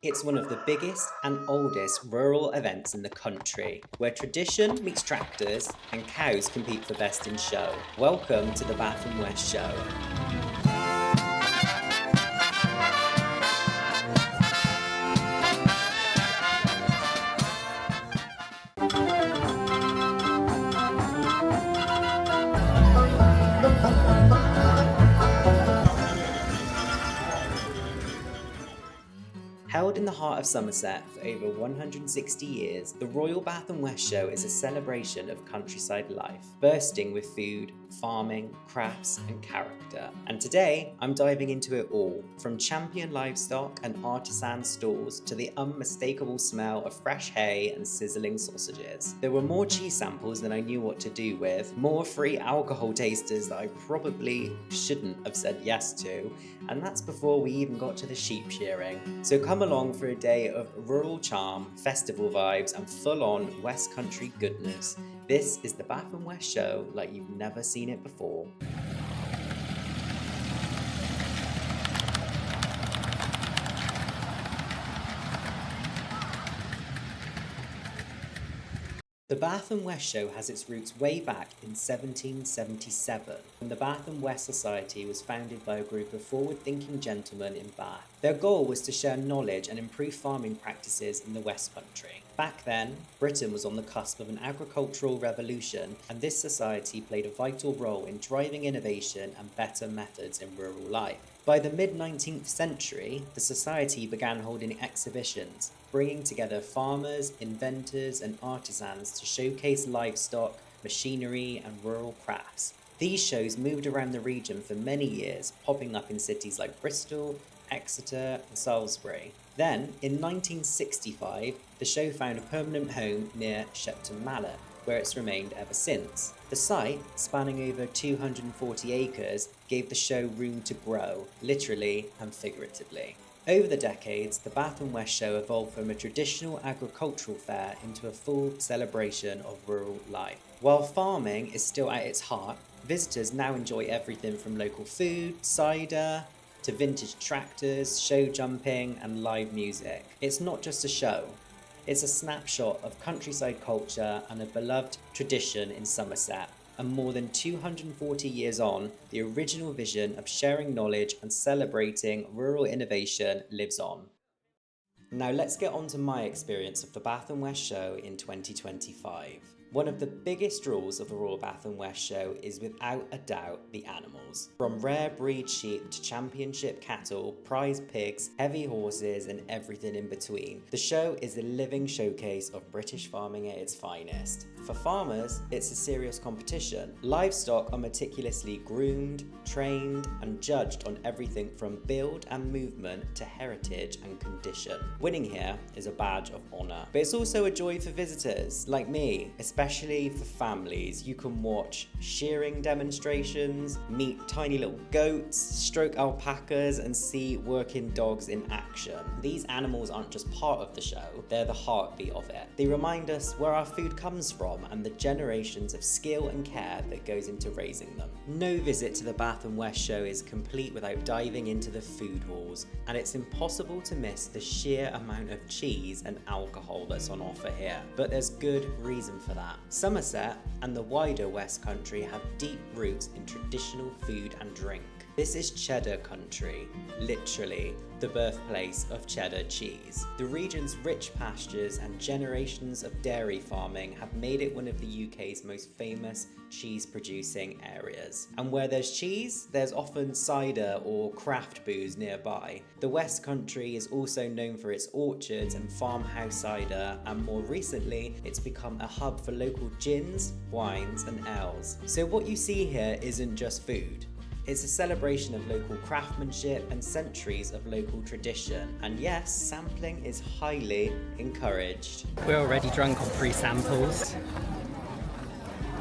It's one of the biggest and oldest rural events in the country, where tradition meets tractors and cows compete for best in show. Welcome to the Bath and West Show. Held in the heart of Somerset for over 160 years, the Royal Bath and West Show is a celebration of countryside life, bursting with food, farming, crafts, and character. And today, I'm diving into it all, from champion livestock and artisan stalls to the unmistakable smell of fresh hay and sizzling sausages. There were more cheese samples than I knew what to do with, more free alcohol tasters that I probably shouldn't have said yes to, and that's before we even got to the sheep shearing. So come along for a day of rural charm, festival vibes, and full-on West Country goodness. This is the Bath and West Show like you've never seen it before. The Bath and West Show has its roots way back in 1777, when the Bath and West Society was founded by a group of forward-thinking gentlemen in Bath. Their goal was to share knowledge and improve farming practices in the West Country. Back then, Britain was on the cusp of an agricultural revolution, and this society played a vital role in driving innovation and better methods in rural life. By the mid-19th century, the society began holding exhibitions, bringing together farmers, inventors, and artisans to showcase livestock, machinery, and rural crafts. These shows moved around the region for many years, popping up in cities like Bristol, Exeter, and Salisbury. Then, in 1965, the show found a permanent home near Shepton Mallet, where it's remained ever since. The site, spanning over 240 acres, gave the show room to grow, literally and figuratively. Over the decades, the Bath and West Show evolved from a traditional agricultural fair into a full celebration of rural life. While farming is still at its heart, visitors now enjoy everything from local food, cider, to vintage tractors, show jumping, and live music. It's not just a show. It's a snapshot of countryside culture and a beloved tradition in Somerset. And more than 240 years on, the original vision of sharing knowledge and celebrating rural innovation lives on. Now let's get on to my experience of the Bath and West Show in 2025. One of the biggest draws of the Royal Bath and West Show is without a doubt the animals. From rare breed sheep to championship cattle, prize pigs, heavy horses, and everything in between. The show is a living showcase of British farming at its finest. For farmers, it's a serious competition. Livestock are meticulously groomed, trained, and judged on everything from build and movement to heritage and condition. Winning here is a badge of honour. But it's also a joy for visitors, like me, especially for families. You can watch shearing demonstrations, meet tiny little goats, stroke alpacas, and see working dogs in action. These animals aren't just part of the show, they're the heartbeat of it. They remind us where our food comes from and the generations of skill and care that goes into raising them. No visit to the Bath and West Show is complete without diving into the food halls, and it's impossible to miss the sheer amount of cheese and alcohol that's on offer here. But there's good reason for that. Somerset and the wider West Country have deep roots in traditional food and drink. This is cheddar country, literally the birthplace of cheddar cheese. The region's rich pastures and generations of dairy farming have made it one of the UK's most famous cheese-producing areas. And where there's cheese, there's often cider or craft booze nearby. The West Country is also known for its orchards and farmhouse cider, and more recently, it's become a hub for local gins, wines, and ales. So what you see here isn't just food. It's a celebration of local craftsmanship and centuries of local tradition. And yes, sampling is highly encouraged. We're already drunk on free samples.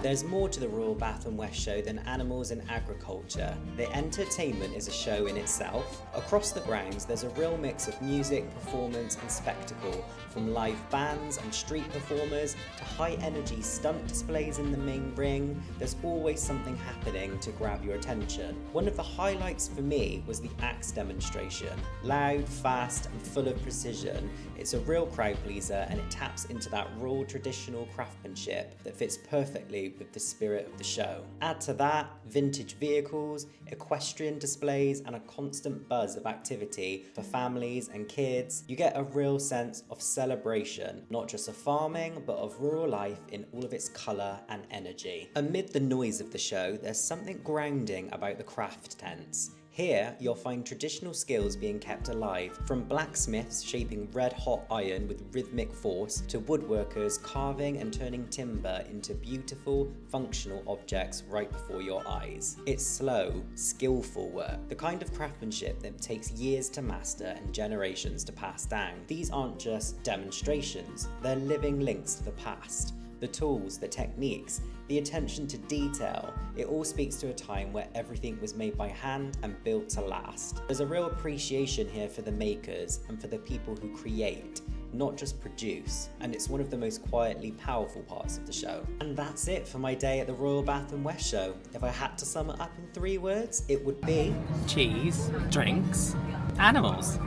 There's more to the Royal Bath and West show than animals and agriculture. The entertainment is a show in itself. Across the grounds, there's a real mix of music, performance and spectacle, from live bands and street performers to high-energy stunt displays in the main ring. There's always something happening to grab your attention. One of the highlights for me was the axe demonstration. Loud, fast and full of precision, it's a real crowd pleaser and it taps into that raw traditional craftsmanship that fits perfectly with the spirit of the show. Add to that vintage vehicles, equestrian displays and a constant buzz of activity for families and kids. You get a real sense of celebration, not just of farming, but of rural life in all of its colour and energy. Amid the noise of the show, there's something grounding about the craft tents. Here, you'll find traditional skills being kept alive, from blacksmiths shaping red-hot iron with rhythmic force, to woodworkers carving and turning timber into beautiful, functional objects right before your eyes. It's slow, skillful work, the kind of craftsmanship that takes years to master and generations to pass down. These aren't just demonstrations, they're living links to the past. The tools, the techniques, the attention to detail, it all speaks to a time where everything was made by hand and built to last. There's a real appreciation here for the makers and for the people who create, not just produce, and it's one of the most quietly powerful parts of the show. And that's it for my day at the Royal Bath and West show. If I had to sum it up in 3 words, it would be cheese, drinks, animals.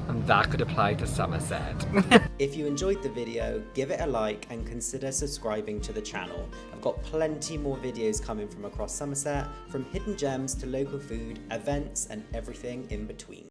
And that could apply to Somerset. If you enjoyed the video, give it a like and consider subscribing to the channel. I've got plenty more videos coming from across Somerset, from hidden gems to local food, events and everything in between.